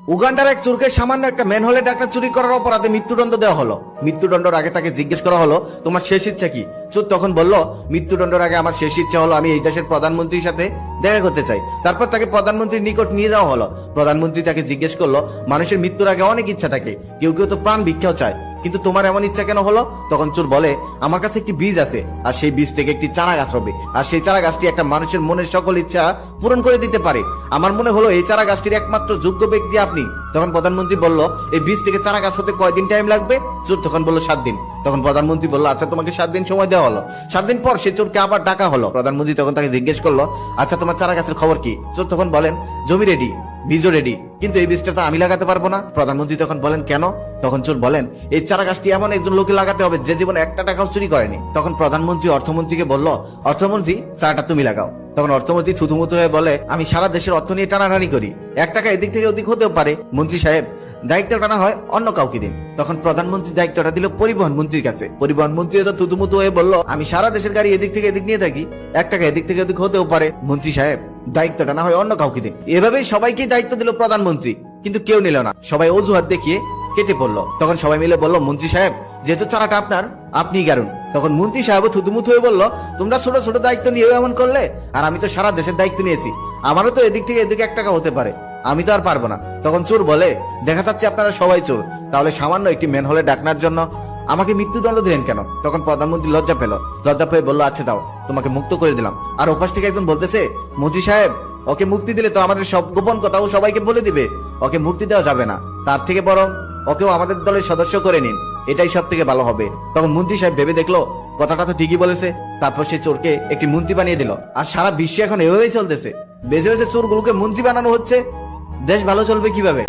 উগান্ডার এক চোরকে সামান্য একটা ম্যানহোলে ডাক্তার চুরি করার অপরাধে মৃত্যুদণ্ড দেওয়া হলো। মৃত্যুদণ্ডের আগে তাকে জিজ্ঞেস করা হলো, তোমার শেষ ইচ্ছা কি? চোর তখন বলল, মৃত্যুদণ্ডের আগে আমার শেষ ইচ্ছা হলো আমি এই দেশের প্রধানমন্ত্রীর সাথে দেখা করতে চাই। তারপর তাকে প্রধানমন্ত্রীর নিকট নিয়ে যাওয়া হলো। প্রধানমন্ত্রী তাকে জিজ্ঞেস করলো, মানুষের মৃত্যুর আগে অনেক ইচ্ছা থাকে, কেউ কেউ তো প্রাণ ভিক্ষাও চায়, কিন্তু তোমার এমন ইচ্ছা কেন হলো? তখন চোর বলে, আমার কাছে একটি বীজ আছে, আর সেই বীজ থেকে একটি চারা গাছ হবে, আর সেই চারা গাছটি একটা মানুষের মনের সকল ইচ্ছা পূরণ করে দিতে পারে। আমার মনে হলো এই চারা গাছটির একমাত্র যোগ্য ব্যক্তি আপনি। তখন প্রধানমন্ত্রী বলল, এই বীজ থেকে চারা গাছ হতে কয়দিন টাইম লাগবে? চোর তখন বলল 7 দিন। তখন প্রধানমন্ত্রী বলল, আচ্ছা তোমাকে 7 দিন সময় দেওয়া হলো। 7 দিন পর সে চোরকে আবার ডাকা হলো। প্রধানমন্ত্রী তখন তাকে জিজ্ঞেস করলো, আচ্ছা তোমার চারা গাছের খবর কি? চোর তখন বলেন, জমি রেডি, বীজও রেডি, কিন্তু এই বীজটা তো আমি লাগাতে পারবো না। প্রধানমন্ত্রী তখন বলেন, কেন? তখন চোর বলেন, এই চারা গাছটি এমন একজন লোকে লাগাতে হবে যে জীবনে একটা টাকাও চুরি করেনি। তখন প্রধানমন্ত্রী অর্থমন্ত্রীকে বলল, অর্থমন্ত্রী চারাটা তুমি লাগাও। তখন অর্থমন্ত্রী থুতুমুতু হয়ে বলে, আমি সারা দেশের অর্থ নিয়ে টানাটানি করি, 1 টাকা এদিক থেকে ওদিক হতেও পারে, মন্ত্রী সাহেব দায়িত্বটা না হয় অন্য কাউকে দিন। তখন প্রধানমন্ত্রী দায়িত্বটা দিল পরিবহন মন্ত্রীর কাছে। পরিবহন মন্ত্রী তো থুতুমুতু হয়ে বলল, আমি সারা দেশের গাড়ি এদিক থেকে এদিক নিয়ে থাকি, 1 টাকা এদিক থেকে ওদিক হতেও পারে, মন্ত্রী সাহেব দায়িত্বটা না হয় অন্য কাউকে দিন। এভাবেই সবাইকে দায়িত্ব দিল প্রধানমন্ত্রী, কিন্তু কেউ নিল না, সবাই অজুহাত দেখিয়ে কেটে পড়লো। তখন সবাই মিলে বলল, মন্ত্রী সাহেব যেহেতু চারাটা আপনার, আপনিই কারণ। তখন মন্ত্রী সাহেব থুতুমুতু হয়ে বলল, তোমরা ছোট ছোট দায়িত্ব নিয়েও এমন করলে, আর আমি তো সারা দেশের দায়িত্ব নিয়েছি, আমারও তো এদিক থেকে এদিকে 1 টাকা হতে পারে, আমি তো আর পারবো না। তখন চোর বলে, দেখা যাচ্ছে আপনারা সবাই চোর, তাহলে সামান্য একটি ম্যানহোলে ডাকনার জন্য আমাকে মৃত্যুদণ্ড দিলেন কেন? তখন প্রধানমন্ত্রী লজ্জা পেয়ে বললো, আচ্ছা দাও, তোমাকে মুক্ত করে দিলাম। আর ওপাশ থেকে একজন বলতেছে, মন্ত্রী সাহেব ওকে মুক্তি দিলে তো আমাদের সব গোপন কথাও সবাইকে বলে দিবে, ওকে মুক্তি দেওয়া যাবে না, তার থেকে বরং ওকেও আমাদের দলের সদস্য করে নিন, এটাই সব থেকে ভালো হবে। তখন মন্ত্রী সাহেব ভেবে দেখলো কথাটা তো ঠিকই বলেছে। তারপর সে চোরকে একটি মন্ত্রী বানিয়ে দিল। আর সারা বিশ্বে এখন এভাবেই চলতেছে, বেছে বেছে চোরগুলোকে মন্ত্রী বানানো হচ্ছে। দেশ ভালো চলবে কিভাবে?